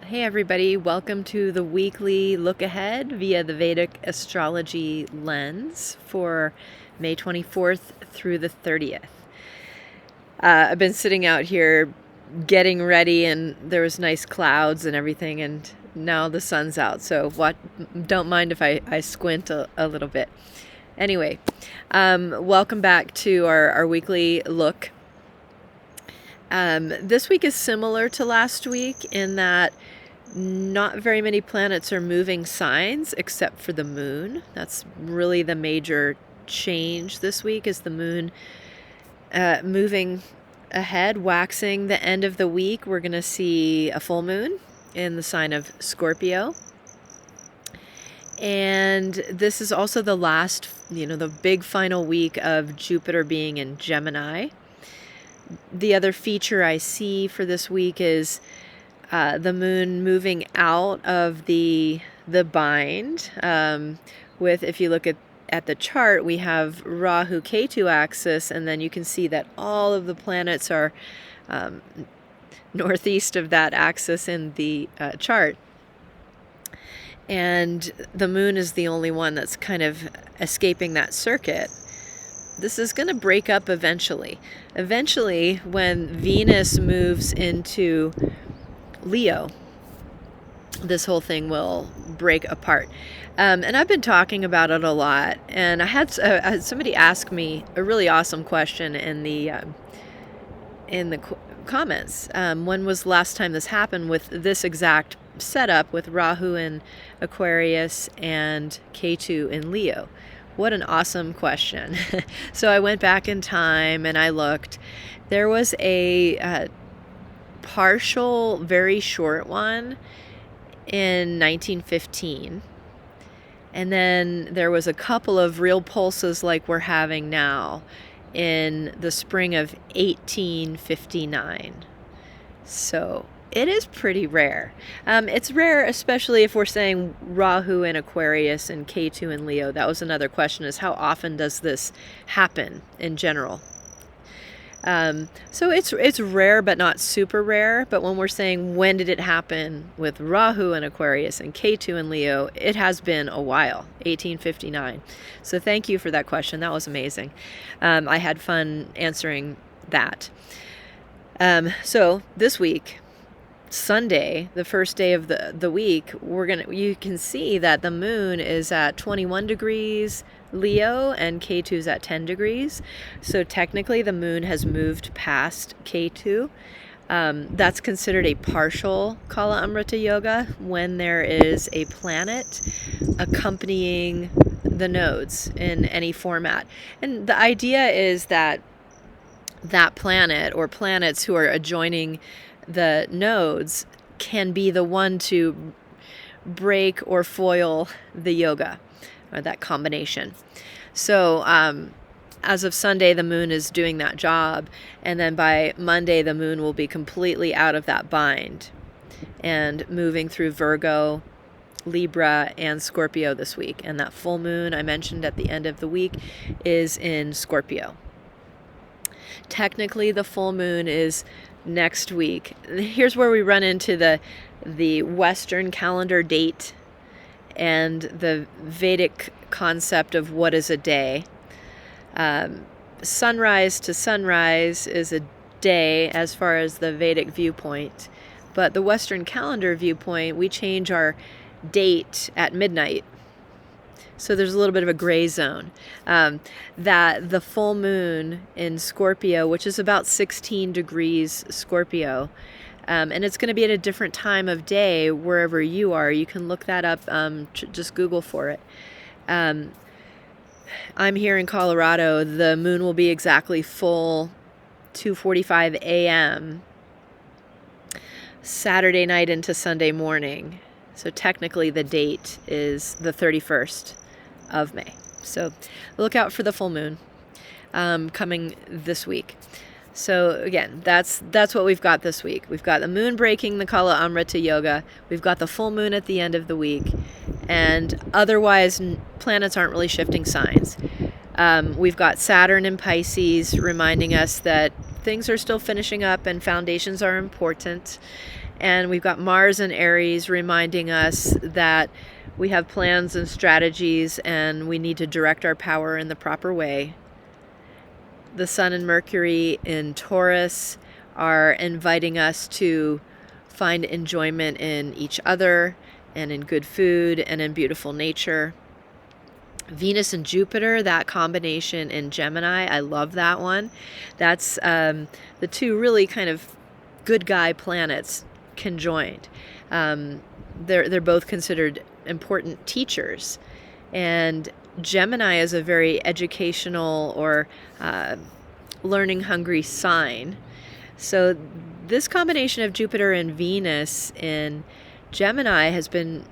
Hey everybody, welcome to the weekly look ahead via the Vedic Astrology lens for May 24th through the 30th. I've been sitting out here getting ready and there was nice clouds and everything, and now the sun's out, so don't mind if I squint a little bit. Anyway, welcome back to our weekly look. This week is similar to last week in that not very many planets are moving signs except for the moon. That's really the major change this week, is the moon moving ahead, waxing the end of the week. We're going to see a full moon in the sign of Scorpio. And this is also the last, the big final week of Jupiter being in Gemini. The other feature I see for this week is the moon moving out of the bind. If you look at the chart, we have Rahu Ketu axis, and then you can see that all of the planets are northeast of that axis in the chart. And the moon is the only one that's kind of escaping that circuit. This is going to break up eventually. Eventually, when Venus moves into Leo, this whole thing will break apart. And I've been talking about it a lot. And I had somebody ask me a really awesome question in the comments. When was the last time this happened with this exact setup with Rahu in Aquarius and Ketu in Leo? What an awesome question. So I went back in time and I looked. There was a partial, very short one in 1915. And then there was a couple of real pulses like we're having now in the spring of 1859. So it is pretty rare. It's rare, especially if we're saying Rahu in Aquarius and Ketu in Leo. That was another question, is how often does this happen in general? So it's rare, but not super rare. But when we're saying when did it happen with Rahu in Aquarius and Ketu in Leo, it has been a while, 1859. So thank you for that question. That was amazing. I had fun answering that. So this week, Sunday, the first day of the week, you can see that the moon is at 21 degrees Leo and Ketu's at 10 degrees. So technically the moon has moved past Ketu. That's considered a partial Kala Amrita Yoga when there is a planet accompanying the nodes in any format. And the idea is that planet or planets who are adjoining the nodes can be the one to break or foil the yoga, or that combination. So as of Sunday, the moon is doing that job, and then by Monday, the moon will be completely out of that bind and moving through Virgo, Libra, and Scorpio this week. And that full moon I mentioned at the end of the week is in Scorpio. Technically, the full moon is next week. Here's where we run into the Western calendar date and the Vedic concept of what is a day. Sunrise to sunrise is a day as far as the Vedic viewpoint, but the Western calendar viewpoint, we change our date at midnight. So there's a little bit of a gray zone. That the full moon in Scorpio, which is about 16 degrees Scorpio, and it's going to be at a different time of day wherever you are. You can look that up, just Google for it. I'm here in Colorado. The moon will be exactly full 2:45 a.m. Saturday night into Sunday morning. So technically the date is the 31st of May. So look out for the full moon coming this week. So again, that's what we've got this week. We've got the moon breaking the Kala Amrita Yoga. We've got the full moon at the end of the week. And otherwise, planets aren't really shifting signs. We've got Saturn in Pisces reminding us that things are still finishing up and foundations are important. And we've got Mars and Aries reminding us that we have plans and strategies and we need to direct our power in the proper way. The Sun and Mercury in Taurus are inviting us to find enjoyment in each other and in good food and in beautiful nature. Venus and Jupiter, that combination in Gemini, I love that one. That's the two really kind of good guy planets conjoined. They're both considered important teachers, and Gemini is a very educational or learning hungry sign. So this combination of Jupiter and Venus in Gemini has been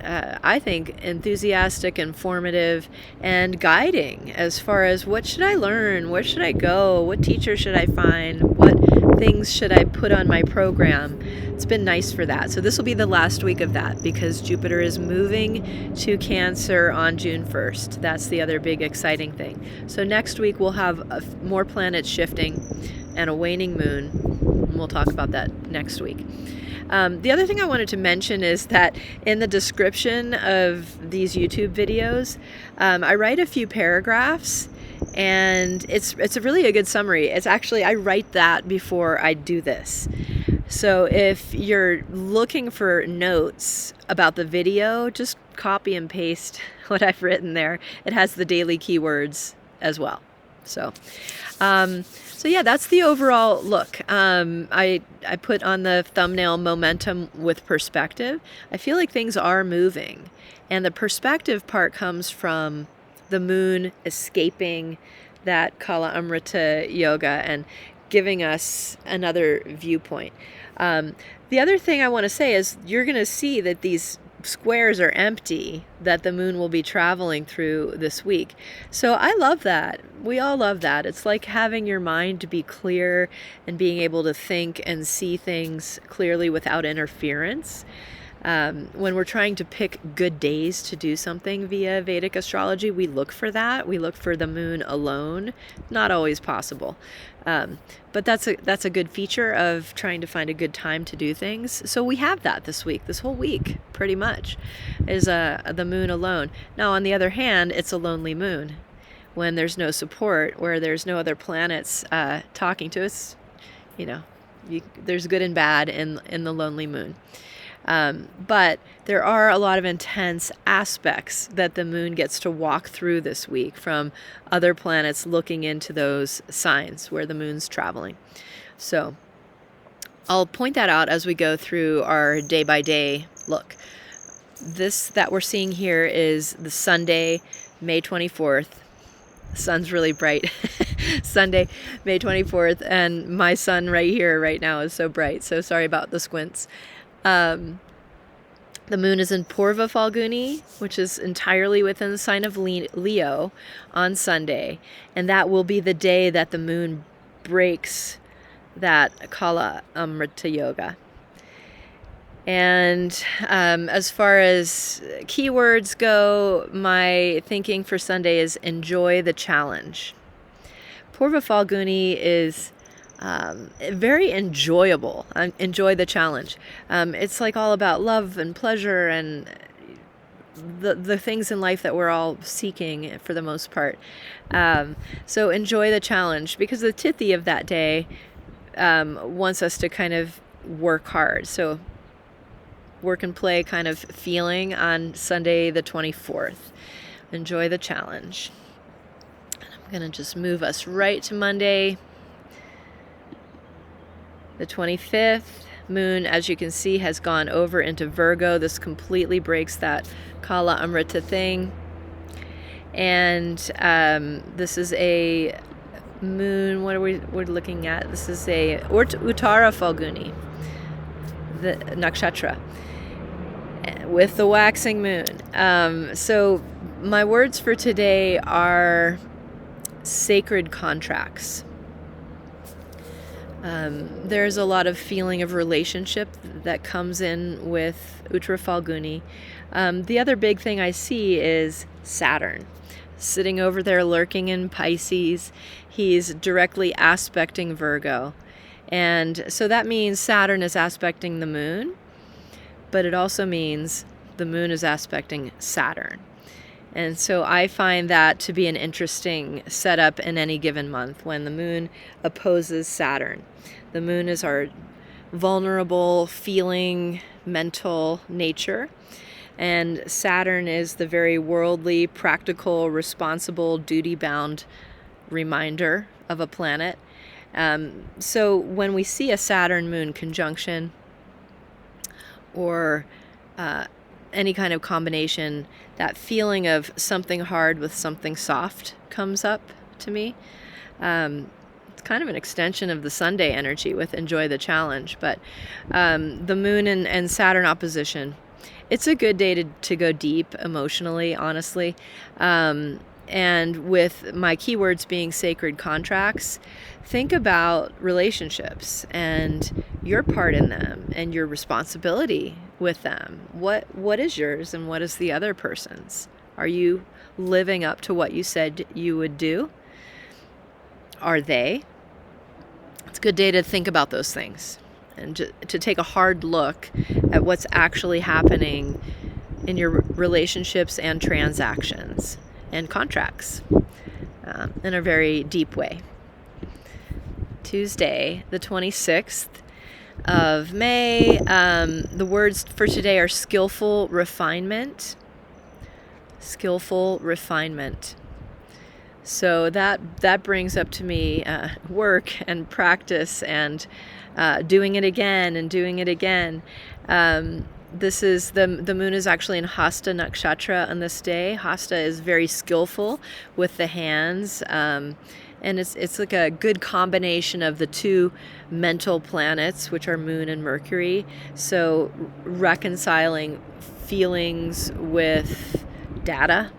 I think enthusiastic, informative, and guiding as far as what should I learn, where should I go, what teacher should I find, what things should I put on my program. It's been nice for that. So this will be the last week of that because Jupiter is moving to Cancer on June 1st. That's the other big exciting thing. So next week we'll have more planets shifting and a waning moon. And we'll talk about that next week. The other thing I wanted to mention is that in the description of these YouTube videos, I write a few paragraphs, and it's really a good summary. It's actually, I write that before I do this. So if you're looking for notes about the video, just copy and paste what I've written there. It has the daily keywords as well. So yeah, that's the overall look. I put on the thumbnail momentum with perspective. I feel like things are moving. And the perspective part comes from the moon escaping that Kala Amrita Yoga and giving us another viewpoint. The other thing I want to say is you're going to see that these squares are empty that the moon will be traveling through this week. So I love that. We all love that. It's like having your mind to be clear and being able to think and see things clearly without interference. When we're trying to pick good days to do something via Vedic astrology, we look for that. We look for the moon alone. Not always possible. But that's a good feature of trying to find a good time to do things. So we have that this week. This whole week, pretty much, is the moon alone. Now, on the other hand, it's a lonely moon. When there's no support, where there's no other planets talking to us, there's good and bad in the lonely moon. But there are a lot of intense aspects that the moon gets to walk through this week from other planets looking into those signs where the moon's traveling. So I'll point that out as we go through our day-by-day look. This that we're seeing here is the Sunday, May 24th. The sun's really bright. Sunday, May 24th, and my sun right here right now is so bright, so sorry about the squints. The moon is in Purva Falguni, which is entirely within the sign of Leo on Sunday, and that will be the day that the moon breaks that Kala Amrita Yoga. And as far as keywords go, my thinking for Sunday is enjoy the challenge. Purva Falguni is very enjoyable. Enjoy the challenge. It's like all about love and pleasure and the things in life that we're all seeking for the most part. So enjoy the challenge because the Tithi of that day wants us to kind of work hard. So work and play kind of feeling on Sunday the 24th. Enjoy the challenge. I'm going to just move us right to Monday the 25th. Moon, as you can see, has gone over into Virgo. This completely breaks that Kala Amrita thing. And this is a moon, what are we're looking at? This is a Uttara Falguni, the nakshatra, with the waxing moon. So my words for today are sacred contracts. There's a lot of feeling of relationship that comes in with Uttara Falguni. The other big thing I see is Saturn. sitting over there lurking in Pisces. He's directly aspecting Virgo. And so that means Saturn is aspecting the moon, but it also means the moon is aspecting Saturn. And so I find that to be an interesting setup in any given month when the moon opposes Saturn. The moon is our vulnerable, feeling, mental nature. And Saturn is the very worldly, practical, responsible, duty-bound reminder of a planet. So when we see a Saturn-Moon conjunction or any kind of combination, that feeling of something hard with something soft comes up to me. It's kind of an extension of the Sunday energy with Enjoy the Challenge, but the Moon and Saturn opposition, it's a good day to go deep emotionally, honestly. And with my keywords being sacred contracts, think about relationships and your part in them and your responsibility with them. What is yours and what is the other person's? Are you living up to what you said you would do? Are they? It's a good day to think about those things and to take a hard look at what's actually happening in your relationships and transactions and contracts in a very deep way. Tuesday, the 26th of May, the words for today are skillful refinement. Skillful refinement. So that brings up to me work and practice and doing it again and doing it again. This is the moon is actually in Hasta Nakshatra on this day. Hasta is very skillful with the hands, and it's like a good combination of the two mental planets, which are Moon and Mercury. So reconciling feelings with data.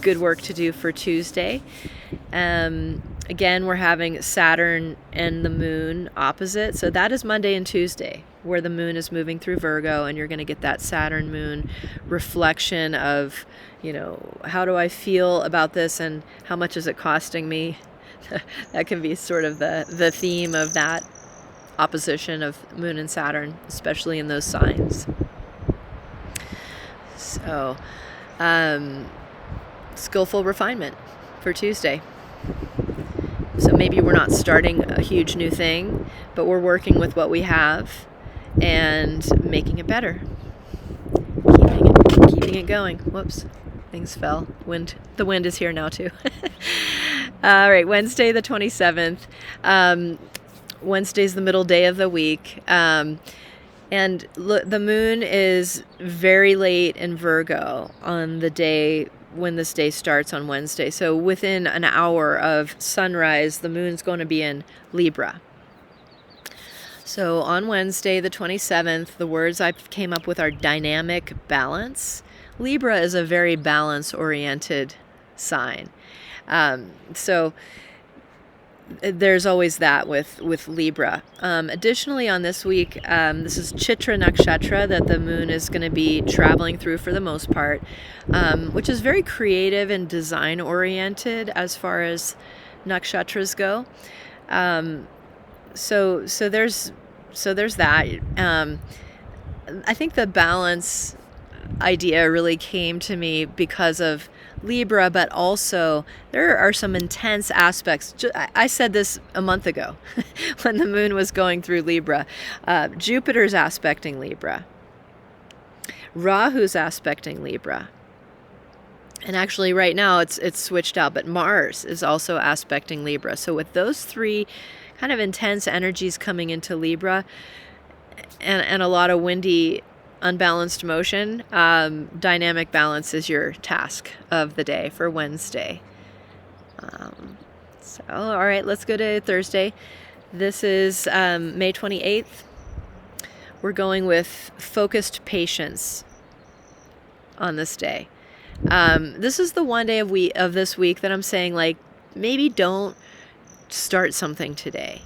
Good work to do for Tuesday. Again, we're having Saturn and the moon opposite. So that is Monday and Tuesday, where the moon is moving through Virgo, and you're going to get that Saturn moon reflection of, how do I feel about this and how much is it costing me? That can be sort of the theme of that opposition of moon and Saturn, especially in those signs. So, skillful refinement for Tuesday. So maybe we're not starting a huge new thing, but we're working with what we have and making it better. Keeping it going. Whoops, things fell. The wind is here now too. All right, Wednesday the 27th. Wednesday's the middle day of the week. And the moon is very late in Virgo on the day when this day starts on Wednesday. So within an hour of sunrise, the moon's going to be in Libra. So on Wednesday, the 27th, the words I came up with are dynamic balance. Libra is a very balance-oriented sign. So there's always that with Libra. Additionally, on this week, this is Chitra Nakshatra that the moon is going to be traveling through for the most part, which is very creative and design oriented as far as nakshatras go. So there's that. I think the balance idea really came to me because of Libra, but also there are some intense aspects. I said this a month ago when the moon was going through Libra. Jupiter's aspecting Libra. Rahu's aspecting Libra. And actually right now it's switched out, but Mars is also aspecting Libra. So with those three kind of intense energies coming into Libra and a lot of windy, unbalanced motion, dynamic balance is your task of the day for Wednesday. So, all right, let's go to Thursday. This is May 28th. We're going with focused patience on this day. This is the one day of this week that I'm saying, like, maybe don't start something today.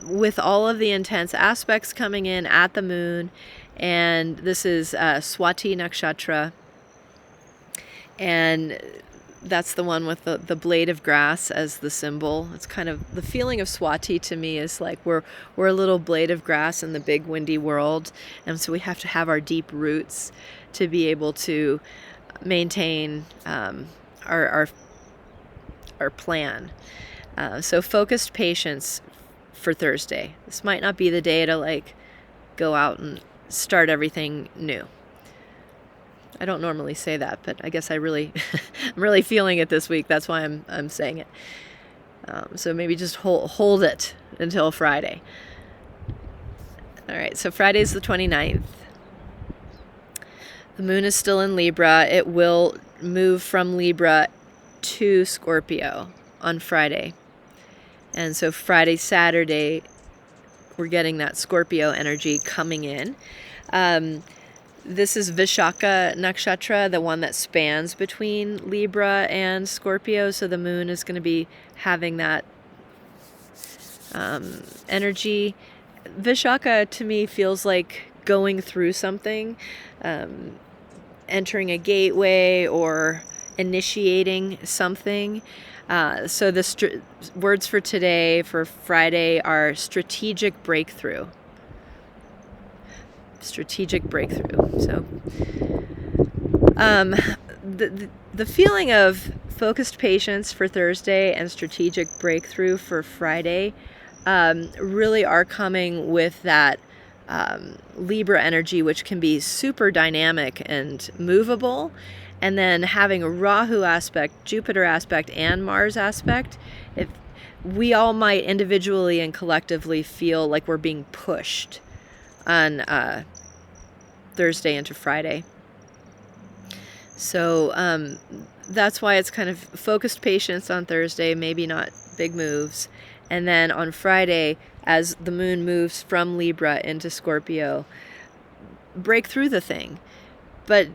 With all of the intense aspects coming in at the moon, and this is Swati Nakshatra. And that's the one with the blade of grass as the symbol. It's kind of the feeling of Swati to me is like we're a little blade of grass in the big windy world, and so we have to have our deep roots to be able to maintain our plan. So focused patience for Thursday. This might not be the day to like go out and start everything new. I don't normally say that, but I guess I really, I'm really feeling it this week. That's why I'm saying it. So maybe just hold it until Friday. All right, so Friday's the 29th. The moon is still in Libra. It will move from Libra to Scorpio on Friday. And so Friday, Saturday, we're getting that Scorpio energy coming in. This is Vishaka Nakshatra, the one that spans between Libra and Scorpio. So the moon is going to be having that energy. Vishaka to me feels like going through something, entering a gateway or initiating something. So the words for today, for Friday, are strategic breakthrough. Strategic breakthrough. So the feeling of focused patience for Thursday and strategic breakthrough for Friday really are coming with that Libra energy, which can be super dynamic and movable, and then having a Rahu aspect, Jupiter aspect, and Mars aspect. If we all might individually and collectively feel like we're being pushed on Thursday into Friday. So that's why it's kind of focused patience on Thursday, maybe not big moves. And then on Friday, as the moon moves from Libra into Scorpio, break through the thing. But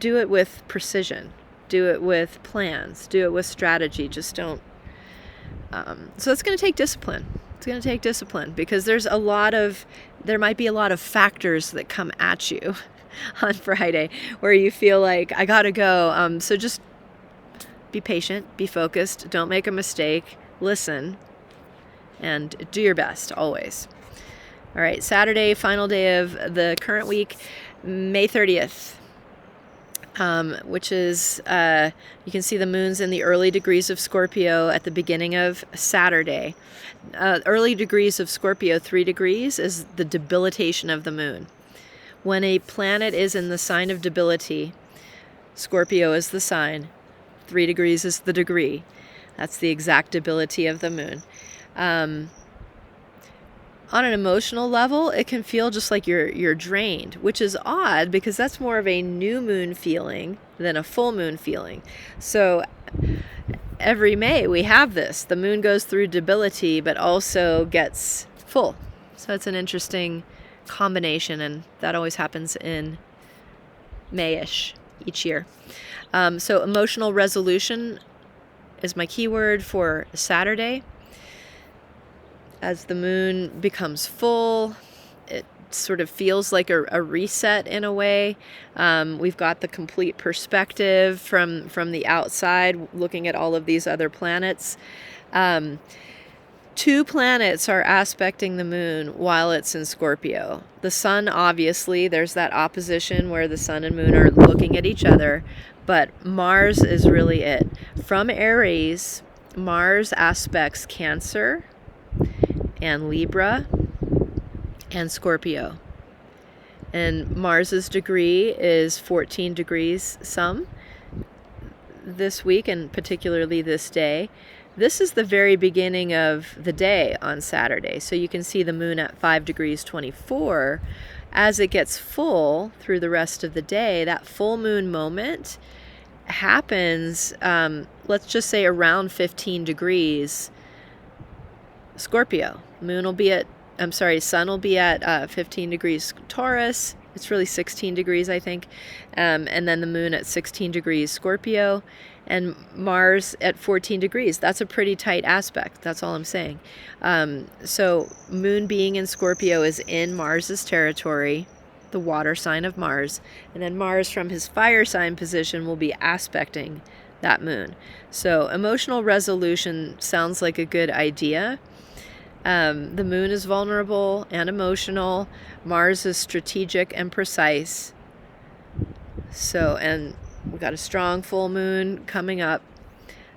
do it with precision. Do it with plans. Do it with strategy. Just don't. So it's going to take discipline. It's going to take discipline because there might be a lot of factors that come at you on Friday where you feel like I gotta go. So just be patient, be focused, don't make a mistake, listen, and do your best always. All right, Saturday, final day of the current week, May 30th. Which is, you can see the moon's in the early degrees of Scorpio at the beginning of Saturday. Early degrees of Scorpio, 3 degrees, is the debilitation of the moon. When a planet is in the sign of debility, Scorpio is the sign, 3 degrees is the degree. That's the exact debility of the moon. On an emotional level, it can feel just like you're drained, which is odd because that's more of a new moon feeling than a full moon feeling. So every May we have this. The moon goes through debility but also gets full. So it's an interesting combination, and that always happens in May-ish each year. So emotional resolution is my keyword for Saturday. As the moon becomes full, it sort of feels like a reset in a way. We've got the complete perspective from the outside, looking at all of these other planets. 2 planets are aspecting the moon while it's in Scorpio. The sun, obviously, there's that opposition where the sun and moon are looking at each other, but Mars is really it. From Aries, Mars aspects Cancer and Libra and Scorpio. And Mars's degree is 14 degrees some this week, and particularly this day. This is the very beginning of the day on Saturday. So you can see the moon at 5 degrees 24. As it gets full through the rest of the day, that full moon moment happens, let's just say around 15 degrees Scorpio. Sun will be at 15 degrees Taurus. It's really 16 degrees, I think. And then the moon at 16 degrees Scorpio, and Mars at 14 degrees. That's a pretty tight aspect. That's all I'm saying. So moon being in Scorpio is in Mars's territory. the water sign of Mars, and then Mars from his fire sign position will be aspecting that moon. So emotional resolution sounds like a good idea. The moon is vulnerable and emotional. Mars is strategic and precise. So, and we've got a strong full moon coming up.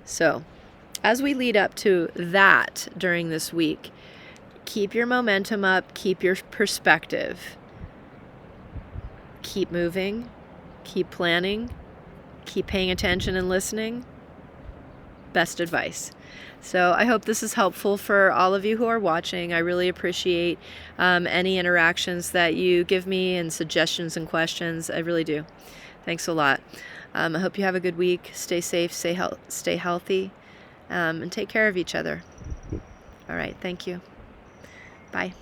So, as we lead up to that during this week, keep your momentum up, keep your perspective. Keep moving, keep planning, keep paying attention and listening. Best advice. So I hope this is helpful for all of you who are watching. I really appreciate any interactions that you give me and suggestions and questions. I really do. Thanks a lot. I hope you have a good week. Stay safe, stay healthy, and take care of each other. All right. Thank you. Bye.